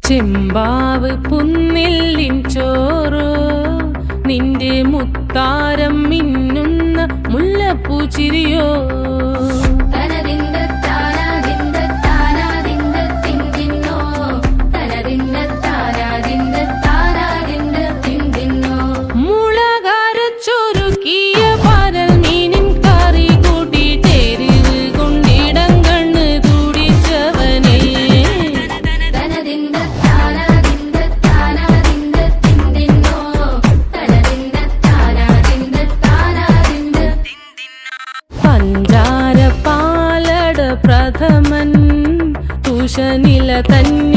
ചെമ്പാവ് പുന്നില്ലിൻ ചോറോ നിന്റെ മുത്താരം മിന്നുന്ന മുല്ലപ്പൂച്ചിരിയോ പഞ്ചാര പാലട പ്രഥമൻ തുഷനില തന്നെ